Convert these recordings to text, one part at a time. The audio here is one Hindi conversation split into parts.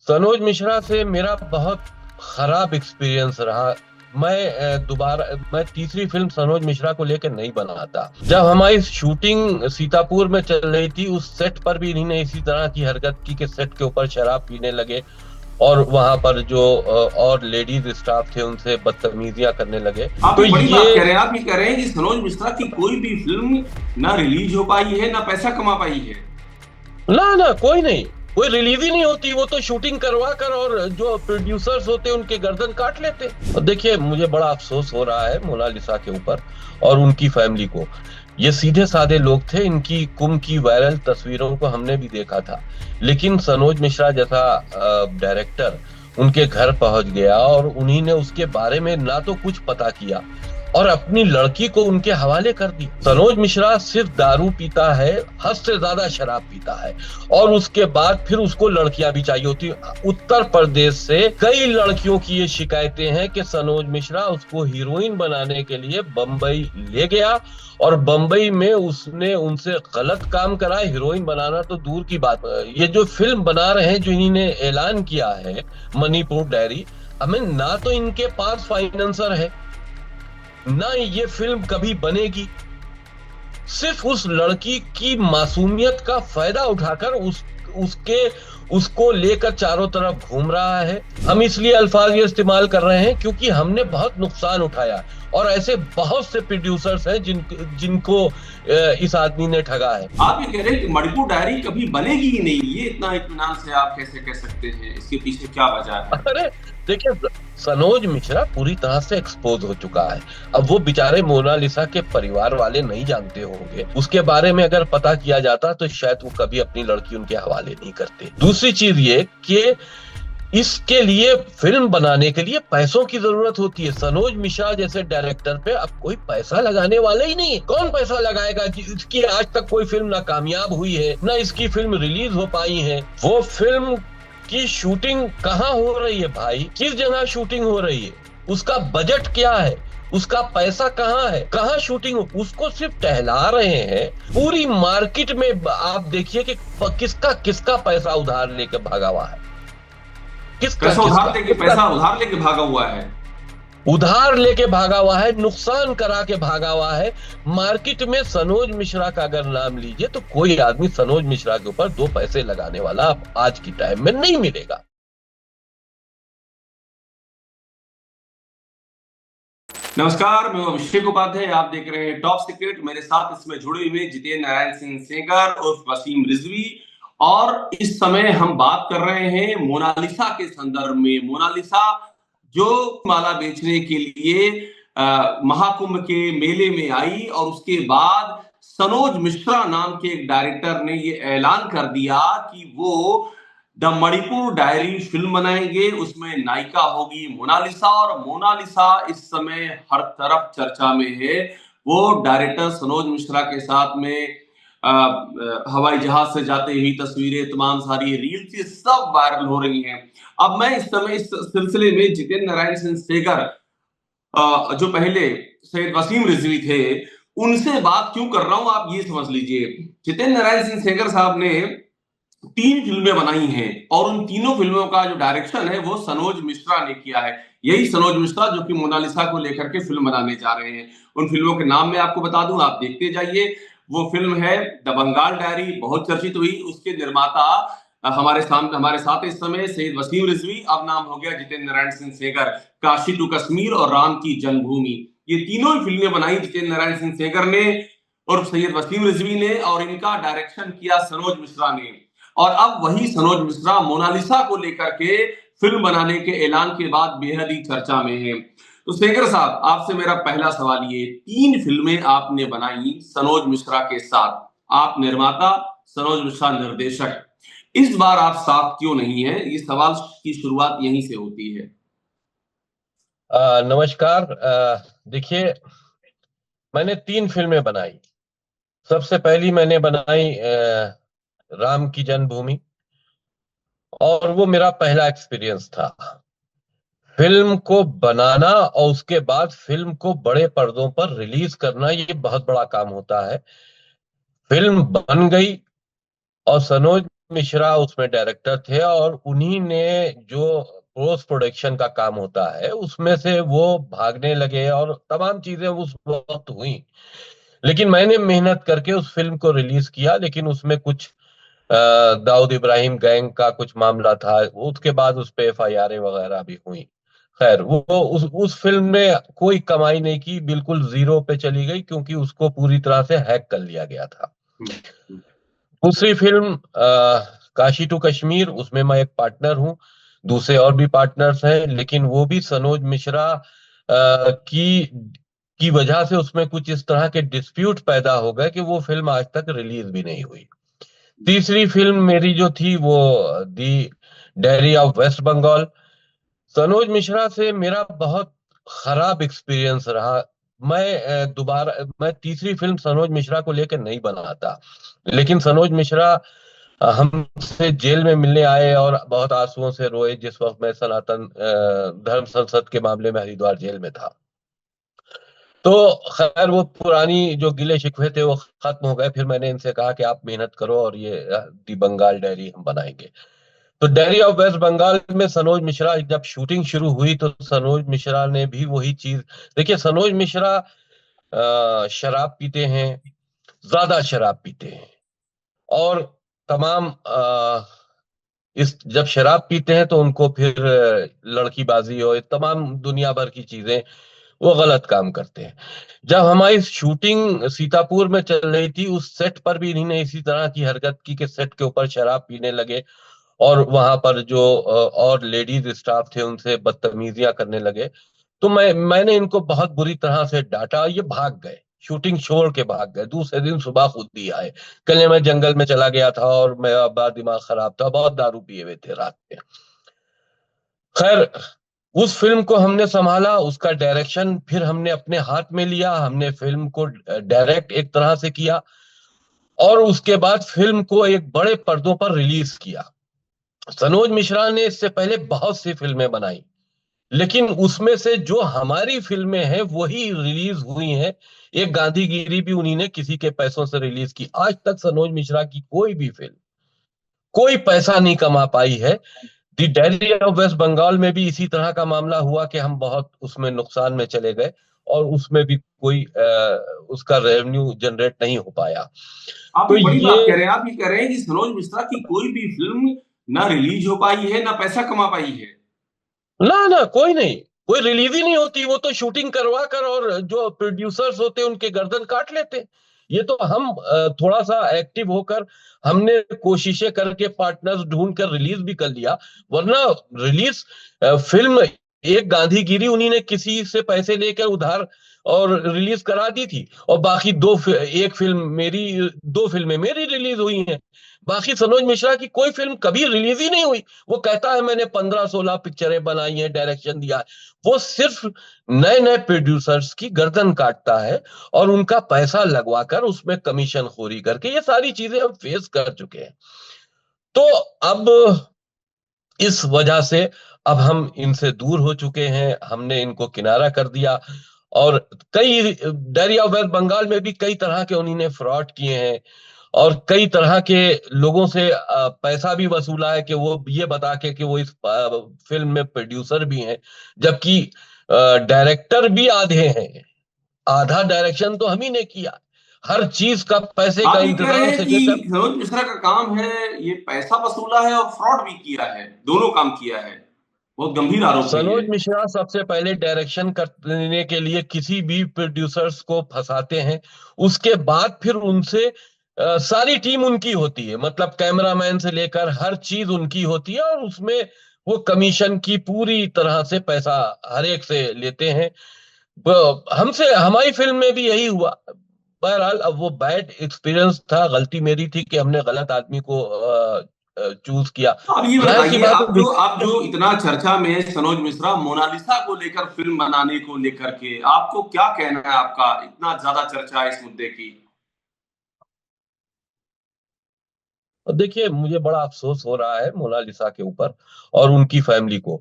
सनोज मिश्रा से मेरा बहुत खराब एक्सपीरियंस रहा। मैं तीसरी फिल्म सनोज मिश्रा को लेकर नहीं बनाता। जब हमारी शूटिंग सीतापुर में चल रही थी, उस सेट पर भी इन्होंने इसी तरह की हरकत की कि सेट के ऊपर शराब पीने लगे और वहां पर जो और लेडीज स्टाफ थे उनसे बदतमीजियां करने लगे। आप तो ये बड़ी बात ये कह रहे हैं। आप ये कह रहे हैं कि सनोज मिश्रा की कोई भी फिल्म ना रिलीज हो पाई है ना पैसा कमा पाई है। ना ना, कोई नहीं, कोई रिलीज ही नहीं होती। वो तो शूटिंग करवा कर और जो प्रोड्यूसर्स होते हैं उनके गर्दन काट लेते। और देखिए, मुझे बड़ा अफसोस हो रहा है मोनालिसा के ऊपर और उनकी फैमिली को। ये सीधे साधे लोग थे, इनकी कुम की वायरल तस्वीरों को हमने भी देखा था। लेकिन सनोज मिश्रा जैसा डायरेक्टर उनके घर पहुंच गया और उन्हीं ने उसके बारे में ना तो कुछ पता किया और अपनी लड़की को उनके हवाले कर दी। सनोज मिश्रा सिर्फ दारू पीता है, हद से ज्यादा शराब पीता है, और उसके बाद फिर उसको लड़कियां भी चाहिए होती। उत्तर प्रदेश से कई लड़कियों की ये शिकायतें हैं कि सनोज मिश्रा उसको हीरोइन बनाने के लिए बंबई ले गया और बंबई में उसने उनसे गलत काम करा। हीरोइन बनाना तो दूर की बात, ये जो फिल्म बना रहे हैं, जो इन्होंने ऐलान किया है, मणिपुर डायरी, हमें ना तो इनके पास फाइनेंसर है, ना ये फिल्म कभी बनेगी। सिर्फ उस लड़की की मासूमियत का फायदा उठाकर उसके उसको लेकर चारों तरफ घूम रहा है। हम इसलिए अल्फाज ये इस्तेमाल कर रहे हैं क्योंकि हमने बहुत नुकसान उठाया और ऐसे बहुत से प्रोड्यूसर्स हैं जिनको इस आदमी ने ठगा है। आप ये कह रहे हैं कि मणिपुर डायरी कभी बनेगी ही नहीं, ये इतना इत्मीनान से आप कैसे कह सकते हैं? इसके पीछे क्या वजह है? अरे देखिए, सनोज मिश्रा पूरी तरह से एक्सपोज हो चुका है। अब वो बेचारे मोनालिसा के परिवार वाले नहीं जानते होंगे, उसके बारे में अगर पता किया जाता तो शायद वो कभी अपनी लड़की उनके हवाले नहीं करते। दूसरी चीज ये कि इसके लिए फिल्म बनाने के लिए पैसों की जरूरत होती है। सनोज मिश्रा जैसे डायरेक्टर पे अब कोई पैसा लगाने वाला ही नहीं है। कौन पैसा लगाएगा? इसकी आज तक कोई फिल्म ना कामयाब हुई है, ना इसकी फिल्म रिलीज हो पाई है। वो फिल्म की शूटिंग कहाँ हो रही है भाई? किस जगह शूटिंग हो रही है? उसका बजट क्या है? उसका पैसा कहाँ है? कहाँ शूटिंग हो? उसको सिर्फ टहला रहे हैं। पूरी मार्केट में आप देखिए कि किसका किसका पैसा उधार लेकर भागा हुआ है। किसका पैसा उधार किसका लेके पैसा उधार लेके भागा हुआ है। उधार लेके भागा हुआ है, नुकसान करा के भागा हुआ है। मार्केट में सनोज मिश्रा का अगर नाम लीजिए तो कोई आदमी सनोज मिश्रा के ऊपर दो पैसे लगाने वाला आज की टाइम में नहीं मिलेगा। नमस्कार, मैं अभिषेक उपाध्याय। आप देख रहे हैं टॉप सीक्रेट। मेरे साथ इसमें जुड़े हुए जितेंद्र नारायण सिंह सेंगर उर्फ वसीम रिजवी। और इस समय हम बात कर रहे हैं मोनालिसा के संदर्भ में। मोनालिसा जो माला बेचने के लिए महाकुंभ के मेले में आई और उसके बाद सनोज मिश्रा नाम के एक डायरेक्टर ने ये ऐलान कर दिया कि वो द मणिपुर डायरी फिल्म बनाएंगे, उसमें नायिका होगी मोनालिसा। और मोनालिसा इस समय हर तरफ चर्चा में है। वो डायरेक्टर सनोज मिश्रा के साथ में हवाई जहाज से जाते हुई तस्वीरें, तमाम सारी रील्स, ये सब वायरल हो रही हैं। अब मैं इस समय इस सिलसिले में जितेंद्र नारायण सिंह सेगर, जो पहले सैयद वसीम रिजवी थे, उनसे बात क्यों कर रहा हूं आप ये समझ लीजिए। जितेंद्र नारायण सिंह सेगर साहब ने 3 फिल्में बनाई हैं और उन तीनों फिल्मों का जो डायरेक्शन है वो सनोज मिश्रा ने किया है। यही सनोज मिश्रा जो कि मोनालिसा को लेकर के फिल्म बनाने जा रहे हैं। उन फिल्मों के नाम मैं आपको बता दूं, आप देखते जाइए। वो फिल्म है द बंगाल डायरी, बहुत चर्चित हुई। उसके निर्माता हमारे साथ इस समय सैयद वसीम रिजवी, अब नाम हो गया जितेंद्र नारायण सिंह सेगर। काशी टू कश्मीर और राम की जन्मभूमि, ये तीनों ही फिल्में बनाई जितेंद्र नारायण सिंह सेगर ने और सैयद वसीम रिजवी ने, और इनका डायरेक्शन किया सनोज मिश्रा ने। और अब वही सनोज मिश्रा मोनालिसा को लेकर के फिल्म बनाने के ऐलान के बाद बेहद ही चर्चा में है। तो सेगर साहब, आपसे मेरा पहला सवाल ये, 3 फिल्में आपने बनाई सनोज मिश्रा के साथ, आप निर्माता, सनोज मिश्रा निर्देशक, इस बार आप साथ क्यों नहीं है? ये सवाल की शुरुआत यहीं से होती है। नमस्कार। देखिए, मैंने 3 फिल्में बनाई। सबसे पहली मैंने बनाई राम की जन्मभूमि, और वो मेरा पहला एक्सपीरियंस था। फिल्म को बनाना और उसके बाद फिल्म को बड़े पर्दों पर रिलीज करना, ये बहुत बड़ा काम होता है। फिल्म बन गई और सनोज मिश्रा उसमें डायरेक्टर थे, और उन्हीं ने जो पोस्ट प्रोडक्शन का काम होता है उसमें से वो भागने लगे और तमाम चीजें उस वक्त हुई। लेकिन मैंने मेहनत करके उस फिल्म को रिलीज किया, लेकिन उसमें कुछ दाऊद इब्राहिम गैंग का कुछ मामला था, उसके बाद उस पे एफआईआर वगैरह भी हुई। खैर, वो उस फिल्म ने कोई कमाई नहीं की, बिल्कुल जीरो पे चली गई, क्योंकि उसको पूरी तरह से हैक कर लिया गया था। हम्म, हम्म। दूसरी फिल्म काशी टू कश्मीर, उसमें मैं एक पार्टनर हूँ। दूसरे और भी पार्टनर्स हैं, लेकिन वो भी सनोज मिश्रा की वजह से उसमें कुछ इस तरह के डिस्प्यूट पैदा हो गए कि वो फिल्म आज तक रिलीज भी नहीं हुई। तीसरी फिल्म मेरी जो थी वो the diary of West Bengal. Sanoj Mishra से मेरा बहुत खराब एक्सपीरियंस रहा। मैं तीसरी फिल्म सनोज मिश्रा को लेकर नहीं बनाता, लेकिन सनोज मिश्रा हमसे जेल में मिलने आए और बहुत आंसुओं से रोए जिस वक्त मैं सनातन धर्म संसद के मामले में हरिद्वार जेल में था। तो खैर, वो पुरानी जो गिले शिकवे थे वो खत्म हो गए। फिर मैंने इनसे कहा कि आप मेहनत करो और ये दी बंगाल डायरी हम बनाएंगे। तो डायरी ऑफ वेस्ट बंगाल में सनोज मिश्रा जब शूटिंग शुरू हुई तो सनोज मिश्रा ने भी वही चीज। देखिए, सनोज मिश्रा शराब पीते हैं, ज्यादा शराब पीते हैं, और तमाम इस जब शराब पीते हैं तो उनको फिर लड़कीबाजी और तमाम दुनिया भर की चीजें, वो गलत काम करते हैं। जब हमारी शूटिंग सीतापुर में चल रही थी, उस सेट पर भी इन्होंने इसी तरह की हरकत की कि सेट के ऊपर शराब पीने लगे, और वहां पर जो और लेडीज स्टाफ थे उनसे बदतमीजियां करने लगे। तो मैंने इनको बहुत बुरी तरह से डांटा, ये भाग गए, शूटिंग छोड़ के भाग गए। दूसरे दिन सुबह खुद ही आए, कल मैं जंगल में चला गया था और मेरा दिमाग खराब था, बहुत दारू पिए हुए थे रात में। खैर, उस फिल्म को हमने संभाला, उसका डायरेक्शन फिर हमने अपने हाथ में लिया, हमने फिल्म को डायरेक्ट एक तरह से किया, और उसके बाद फिल्म को एक बड़े पर्दों पर रिलीज किया। सनोज मिश्रा ने इससे पहले बहुत सी फिल्में बनाई, लेकिन उसमें से जो हमारी फिल्में हैं वही रिलीज हुई हैं। एक गांधीगिरी भी उन्हीं ने किसी के पैसों से रिलीज की। आज तक सनोज मिश्रा की कोई भी फिल्म कोई पैसा नहीं कमा पाई है। दी डायरी ऑफ वेस्ट बंगाल में भी इसी तरह का मामला हुआ कि हम बहुत उसमें नुकसान में चले गए, और उसमें भी कोई उसका रेवेन्यू जनरेट नहीं हो पाया। आप तो ये बड़ी ये बात कह रहे हैं। आप ये कह रहे हैं कि सनोज मिश्रा की कोई भी फिल्म ना रिलीज हो पाई है ना पैसा कमा पाई है। ना ना, कोई नहीं, कोई रिलीज ही नहीं होती। वो तो शूटिंग करवा कर और जो प्रोड्यूसर्स होते हैं उनके गर्दन काट लेते। ये तो हम थोड़ा सा एक्टिव होकर हमने कोशिशें करके पार्टनर्स ढूंढ कर रिलीज भी कर लिया, वरना रिलीज फिल्म एक गांधीगिरी उन्हीं ने किसी से पैसे लेकर उधार और रिलीज करा दी थी, और बाकी एक फिल्म मेरी, दो फिल्में मेरी रिलीज हुई हैं। बाकी सनोज मिश्रा की कोई फिल्म कभी रिलीज ही नहीं हुई। वो कहता है मैंने 15-16 पिक्चरें बनाई हैं, डायरेक्शन दिया है। वो सिर्फ नए नए प्रोड्यूसर्स की गर्दन काटता है, और उनका पैसा लगवाकर उसमें कमीशन खोरी करके, ये सारी चीजें हम फेस कर चुके हैं। तो अब इस वजह से अब हम इनसे दूर हो चुके हैं, हमने इनको किनारा कर दिया। और कई डायरी ऑफ वेस्ट बंगाल में भी कई तरह के उन्होंने फ्रॉड किए हैं, और कई तरह के लोगों से पैसा भी वसूला है कि वो ये बता के कि वो इस फिल्म में प्रोड्यूसर भी हैं, जबकि डायरेक्टर भी आधे हैं। आधा डायरेक्शन तो हम ही ने किया, हर चीज का पैसे का आप ये कह रहे इंतजाम हैं से कि लेकर। सनोज मिश्रा का काम है ये पैसा वसूला है और फ्रॉड भी किया है, दोनों काम किया है। बहुत गंभीर आरोप है ये। सनोज मिश्रा सबसे पहले डायरेक्शन करने के लिए किसी भी प्रोड्यूसर्स को फंसाते हैं, उसके बाद फिर उनसे सारी टीम उनकी होती है, मतलब कैमरामैन से लेकर हर चीज उनकी होती है, और उसमें वो कमीशन की पूरी तरह से पैसा हर एक से लेते हैं। हमसे हमारी फिल्म में भी यही हुआ। बहरहाल, अब वो बैड एक्सपीरियंस था, गलती मेरी थी कि हमने गलत आदमी को चूज किया। तो अब ये जाहिर सी बताइए, बात आप जो है। इतना चर्चा में सनोज मिश्रा मोनालिसा को लेकर फिल्म बनाने को लेकर के आपको क्या कहना है? आपका इतना ज्यादा चर्चा है इस मुद्दे की। और देखिए, मुझे बड़ा अफसोस हो रहा है मोनालिसा के ऊपर और उनकी फैमिली को।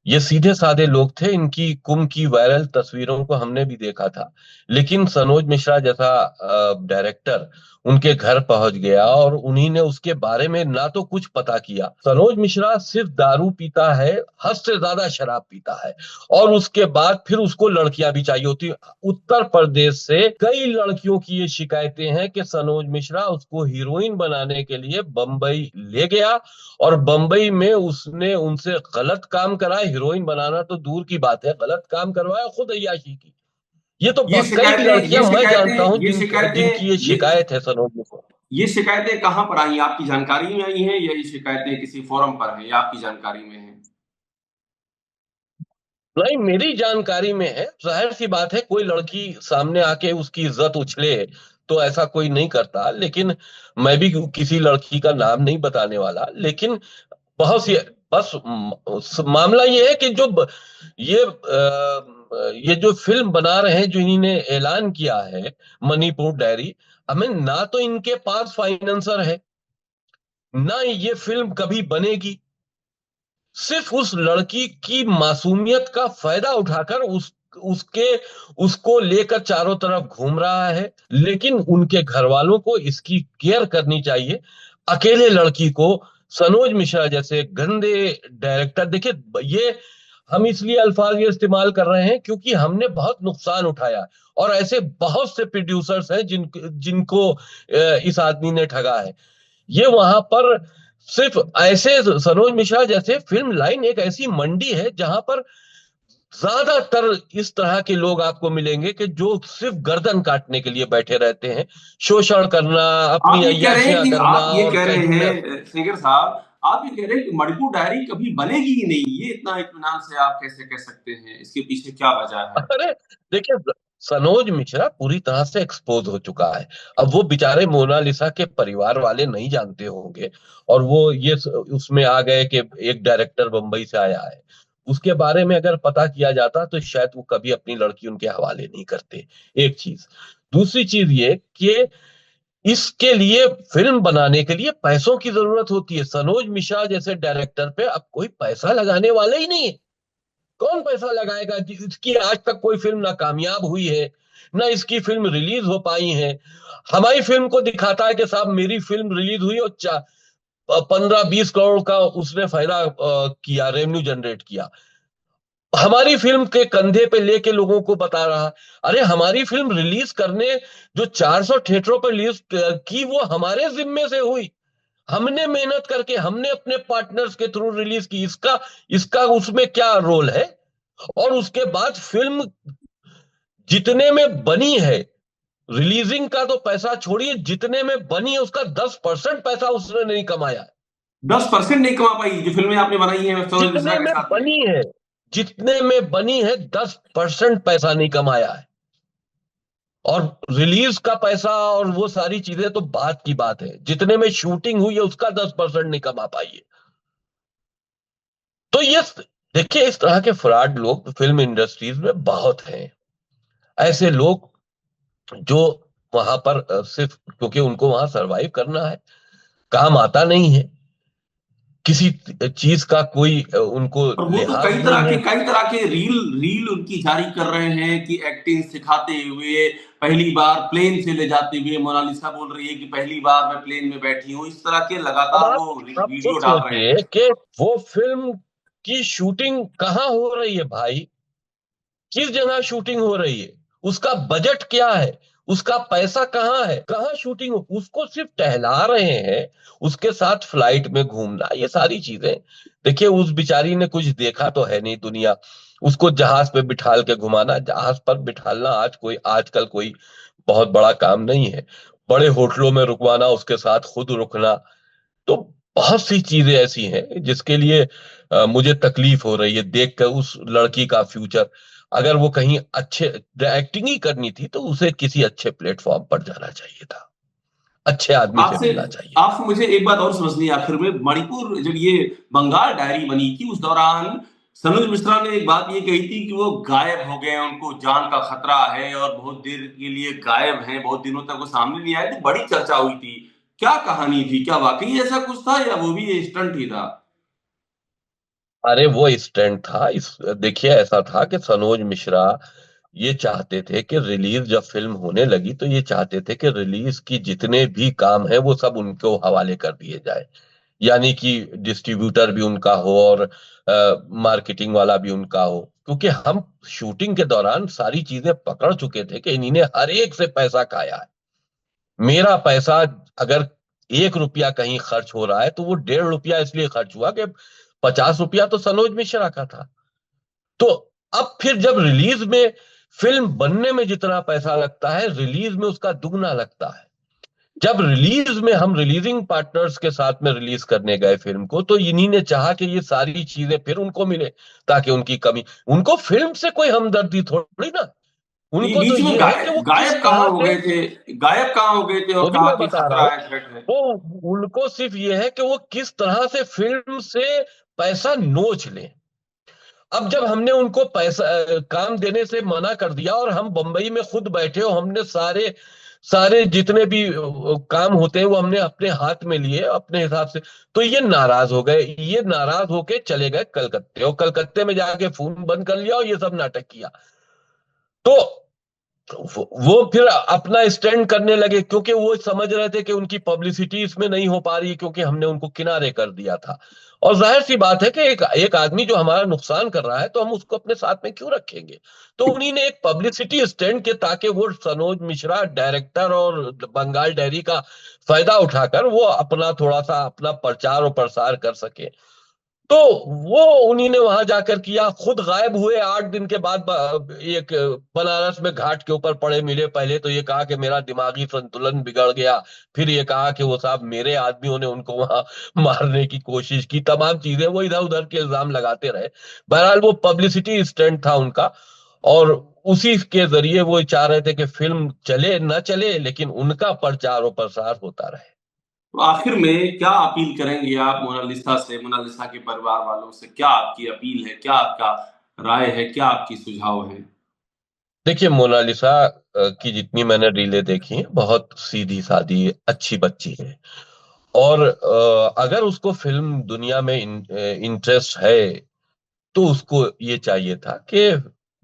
ये सीधे साधे लोग थे, इनकी कुम की वायरल तस्वीरों को हमने भी देखा था, लेकिन सनोज मिश्रा जैसा डायरेक्टर उनके घर पहुंच गया और उन्हीं ने उसके बारे में ना तो कुछ पता किया। सनोज मिश्रा सिर्फ दारू पीता है, हद से ज्यादा शराब पीता है, और उसके बाद फिर उसको लड़कियां भी चाहिए होती। उत्तर प्रदेश से कई लड़कियों की ये शिकायतें हैं कि सनोज मिश्रा उसको हीरोइन बनाने के लिए बंबई ले गया, और बंबई में उसने उनसे गलत काम कराया। हीरोइन बनाना तो दूर की बात है, गलत काम करवाया, खुद अय्याशी की। ये तो ये कई शिकायतें ये लड़कियां मैं जानता हूं शिकायतें ये जिनकी ये शिकायतें ये शिकायत है सनोज को। ये शिकायतें कहाँ पर आई, आपकी जानकारी में आई हैं या ये शिकायतें किसी फोरम पर हैं या आपकी जानकारी में हैं? नहीं, मेरी जानकारी में है। जाहिर सी बात है, कोई लड़की सामने आके उसकी इज्जत उछले तो ऐसा कोई नहीं करता। लेकिन मैं भी किसी लड़की का नाम नहीं बताने वाला, लेकिन बहुत सी, बस मामला ये है कि ये जो फिल्म बना रहे हैं, जो इन्होंने ऐलान किया है, मणिपुर डायरी, हमें ना तो इनके पास फाइनेंसर है, ना ये फिल्म कभी बनेगी। सिर्फ उस लड़की की मासूमियत का फायदा उठाकर उसके उसको लेकर चारों तरफ घूम रहा है। लेकिन उनके घर वालों को इसकी केयर करनी चाहिए। अकेले लड़की को सनोज मिश्रा जैसे गंदे डायरेक्टर, देखिए, ये हम इसलिए अल्फाज ये इस्तेमाल कर रहे हैं क्योंकि हमने बहुत नुकसान उठाया है, और ऐसे बहुत से प्रोड्यूसर्स हैं जिनको इस आदमी ने ठगा है। ये वहां पर सिर्फ ऐसे, सनोज मिश्रा जैसे फिल्म लाइन एक ऐसी मंडी है जहां पर ज्यादातर इस तरह के लोग आपको मिलेंगे कि जो सिर्फ गर्दन काटने के लिए बैठे रहते हैं, शोषण करना, अपनी आप ये कह रहे हैं अय्याशियां कि करना, आप ये और कह रहे कहीं ना। हैं शेखर साहब, आप ये कह रहे हैं कि मणिपुर डायरी कभी बनेगी ही नहीं, ये इतना इत्मीनान से आप कैसे कह सकते हैं? इसके पीछे क्या वजह है? अरे देखिए, सनोज मिश्रा पूरी तरह से एक्सपोज हो चुका है। अब वो बेचारे मोनालिसा के परिवार वाले नहीं जानते होंगे, और वो ये उसमें आ गए कि एक डायरेक्टर बंबई से आया है। उसके बारे में अगर पता किया जाता तो शायद वो कभी अपनी लड़की उनके हवाले नहीं करते। एक चीज। दूसरी चीज ये कि इसके लिए, फिल्म बनाने के लिए पैसों की जरूरत होती है। सनोज मिश्रा जैसे डायरेक्टर पे अब कोई पैसा लगाने वाला ही नहीं है। कौन पैसा लगाएगा? इसकी आज तक कोई फिल्म ना कामयाब हुई है, ना इसकी फिल्म रिलीज हो पाई है। हमारी फिल्म को दिखाता है कि साहब मेरी फिल्म रिलीज हुई और 15-20 करोड़ का उसने फायदा किया, रेवेन्यू जनरेट किया। हमारी फिल्म के कंधे पे लेके लोगों को बता रहा, अरे हमारी फिल्म रिलीज करने जो 400 थिएटरों पर रिलीज की, वो हमारे जिम्मे से हुई। हमने मेहनत करके, हमने अपने पार्टनर्स के थ्रू रिलीज की। इसका इसका उसमें क्या रोल है? और उसके बाद फिल्म जितने में बनी है, रिलीजिंग का तो पैसा छोड़िए, जितने में बनी है उसका 10% पैसा उसने नहीं कमाया है। 10% नहीं कमा पाई जो फिल्में आपने बनाई हैं सरोज मिश्रा जितने के में साथ में? बनी है, जितने में बनी है, 10% पैसा नहीं कमाया है। और रिलीज का पैसा और वो सारी चीजें तो बात की बात है, जितने में शूटिंग हुई है उसका 10% नहीं कमा पाई है। तो ये, देखिए, इस तरह के फ्रॉड लोग फिल्म इंडस्ट्रीज में बहुत हैं। ऐसे लोग जो वहां पर सिर्फ क्योंकि उनको वहां सरवाइव करना है, काम आता नहीं है, किसी चीज का कोई उनको और वो तो लिहाज नहीं है। कई तरह के रील रील उनकी जारी कर रहे हैं कि एक्टिंग सिखाते हुए, पहली बार प्लेन से ले जाते हुए मोनालिसा बोल रही है कि पहली बार मैं प्लेन में बैठी हूँ, इस तरह के अब लगातार आप वो आप खुद वीडियो डाल रहे सोचिए हैं। कि वो फिल्म की शूटिंग कहाँ हो रही है भाई? किस जगह शूटिंग हो रही है? उसका बजट क्या है? उसका पैसा कहाँ है? कहाँ शूटिंग हो? उसको सिर्फ टहला रहे हैं, उसके साथ फ्लाइट में घूमना, ये सारी चीजें। देखिए, उस बिचारी ने कुछ देखा तो है नहीं दुनिया। उसको जहाज पे बिठाल के घुमाना, जहाज पर बिठालना आजकल कोई बहुत बड़ा काम नहीं है। बड़े होटलों में रुकवाना, उसके साथ खुद रुकना, तो बहुत सी चीजें ऐसी हैं जिसके लिए मुझे तकलीफ हो रही है देखकर उस लड़की का फ्यूचर। अगर वो कहीं अच्छे एक्टिंग ही करनी थी तो उसे किसी अच्छे प्लेटफॉर्म पर जाना चाहिए था, अच्छे आदमी से आपसे मिलना चाहिए। आपसे मुझे एक बात और समझनी है आखिर में, मणिपुर जब ये बंगाल डायरी बनी थी उस दौरान सनोज मिश्रा ने एक बात ये कही थी कि वो गायब हो गए हैं, उनको जान का खतरा है और बहुत देर के लिए गायब हैं, बहुत दिनों तक वो सामने नहीं आए थे, बड़ी चर्चा हुई थी। क्या कहानी थी? क्या वाकई ऐसा कुछ था या वो भी स्टंट ही था? अरे वो स्टैंड था। देखिए, ऐसा था कि सनोज मिश्रा ये चाहते थे कि रिलीज जब फिल्म होने लगी तो ये चाहते थे कि रिलीज की जितने भी काम है वो सब उनको हवाले कर दिए जाए, यानी कि डिस्ट्रीब्यूटर भी उनका हो और मार्केटिंग वाला भी उनका हो, क्योंकि हम शूटिंग के दौरान सारी चीजें पकड़ चुके थे कि इन्हीं ने हर एक से पैसा खाया है। मेरा पैसा अगर 1 रुपया कहीं खर्च हो रहा है तो वो 1.5 रुपया इसलिए खर्च हुआ कि 50 रुपया तो सनोज मिश्रा का था। तो अब फिर जब रिलीज में फिल्म बनने में जितना पैसा लगता है, रिलीज में उसका दुगना लगता है। जब रिलीज में हम रिलीजिंग पार्टनर्स के साथ में रिलीज करने गए फिल्म को, तो इन्हीं ने चाहा कि ये सारी चीजें फिर उनको मिले, ताकि उनकी कमी, उनको फिल्म से कोई हमदर्दी थोड़ी ना, उनको तो बीच में ये है कि वो किस गायब कहाँ तरह हो से, गए थे, गायब कहाँ हो गए थे वो और भी कहा मैं कि बता रहा खतरा हूं। है, थ्रेट है। वो उनको सिर्फ ये है कि वो किस तरह से फिल्म से पैसा नोच लें। अब जब हमने उनको पैसा काम देने से मना कर दिया और हम बंबई में खुद बैठे हो, हमने सारे सारे जितने भी काम होते हैं वो हमने अपने हाथ में लिए अपने हिसाब से, तो ये नाराज हो गए, ये नाराज होके चले गए कलकत्ते, और कलकत्ते में जाके फोन बंद कर लिया और ये सब नाटक किया। तो वो फिर अपना स्टैंड करने लगे, क्योंकि वो समझ रहे थे कि उनकी पब्लिसिटी इसमें नहीं हो पा रही, क्योंकि हमने उनको किनारे कर दिया था। और जाहिर सी बात है कि एक एक आदमी जो हमारा नुकसान कर रहा है तो हम उसको अपने साथ में क्यों रखेंगे। तो उन्हीं ने एक पब्लिसिटी स्टैंड के, ताकि वो सनोज मिश्रा डायरेक्टर और बंगाल डायरी का फायदा उठाकर वो अपना थोड़ा सा अपना प्रचार और प्रसार कर सके। तो वो उन्हीं ने वहां जाकर किया, खुद गायब हुए 8 दिन के बाद। एक बनारस में घाट के ऊपर पड़े मिले, पहले तो ये कहा कि मेरा दिमागी संतुलन बिगड़ गया, फिर ये कहा कि वो साहब मेरे आदमियों ने उनको वहां मारने की कोशिश की, तमाम चीजें वो इधर उधर के इल्जाम लगाते रहे। बहरहाल वो पब्लिसिटी स्टंट था उनका, और उसी के जरिए वो चाह रहे थे कि फिल्म चले न चले लेकिन उनका प्रचार और प्रसार होता रहे। तो आखिर में क्या अपील करेंगे आप मोनालिसा से, मोनालिसा के परिवार वालों से? क्या आपकी अपील है, क्या आपका राय है, क्या आपकी सुझाव है? देखिए, मोनालिसा की जितनी मैंने रीलें देखी हैं, बहुत सीधी सादी अच्छी बच्ची है। और अगर उसको फिल्म दुनिया में इंटरेस्ट है तो उसको ये चाहिए था कि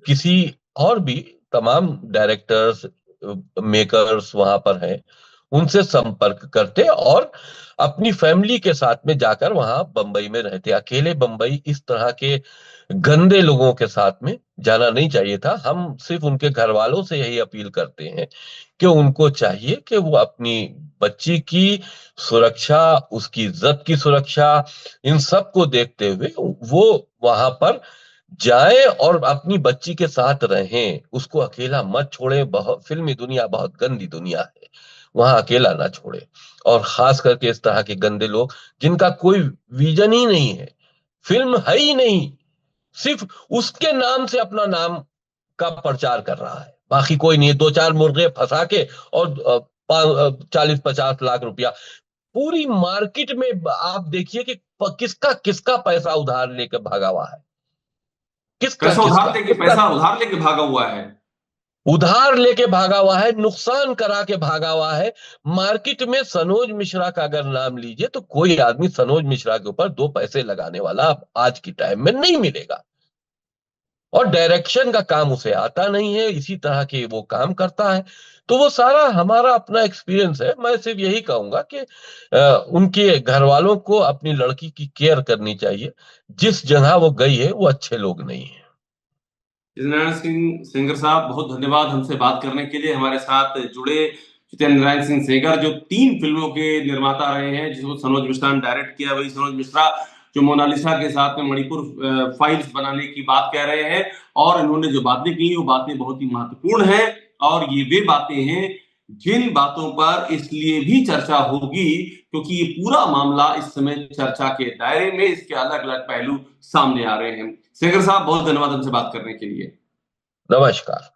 किसी और भी तमाम डायरेक्टर्स मेकर्स वहां पर हैं, उनसे संपर्क करते और अपनी फैमिली के साथ में जाकर वहां बंबई में रहते। अकेले बंबई इस तरह के गंदे लोगों के साथ में जाना नहीं चाहिए था। हम सिर्फ उनके घर वालों से यही अपील करते हैं कि उनको चाहिए कि वो अपनी बच्ची की सुरक्षा, उसकी इज्जत की सुरक्षा, इन सब को देखते हुए वो वहां पर जाएं और अपनी बच्ची के साथ रहें, उसको अकेला मत छोड़ें। बहुत फिल्मी दुनिया बहुत गंदी दुनिया है, वहां अकेला ना छोड़े। और खास करके इस तरह के गंदे लोग जिनका कोई विजन ही नहीं है, फिल्म है ही नहीं, सिर्फ उसके नाम से अपना नाम का प्रचार कर रहा है, बाकी कोई नहीं है। 2-4 मुर्गे फंसा के और 40-50 लाख रुपया पूरी मार्केट में आप देखिए कि किसका किसका पैसा उधार लेकर भागा हुआ है, किसका किसका किसका पैसा उधार लेके भागा हुआ है। उधार लेके भागा हुआ है, नुकसान करा के भागा हुआ है। मार्केट में सनोज मिश्रा का अगर नाम लीजिए तो कोई आदमी सनोज मिश्रा के ऊपर 2 पैसे लगाने वाला आज की टाइम में नहीं मिलेगा। और डायरेक्शन का काम उसे आता नहीं है, इसी तरह के वो काम करता है। तो वो सारा हमारा अपना एक्सपीरियंस है। मैं सिर्फ यही कहूंगा कि उनके घर वालों को अपनी लड़की की केयर करनी चाहिए। जिस जगह वो गई है वो अच्छे लोग नहीं है। जितेंद्र सिंह सेंगर साहब, बहुत धन्यवाद हमसे बात करने के लिए। हमारे साथ जुड़े जितेंद्र नारायण सिंह सेंगर, जो 3 फिल्मों के निर्माता रहे हैं, जिसको सनोज मिश्रा ने डायरेक्ट किया। वही सनोज मिश्रा जो मोनालिसा के साथ में मणिपुर फाइल्स बनाने की बात कह रहे हैं। और इन्होंने जो बातें की वो बातें बहुत ही महत्वपूर्ण हैं, और ये वे बातें हैं जिन बातों पर इसलिए भी चर्चा होगी क्योंकि ये पूरा मामला इस समय चर्चा के दायरे में, इसके अलग अलग पहलू सामने आ रहे हैं। सेंगर साहब, बहुत धन्यवाद हमसे बात करने के लिए। नमस्कार।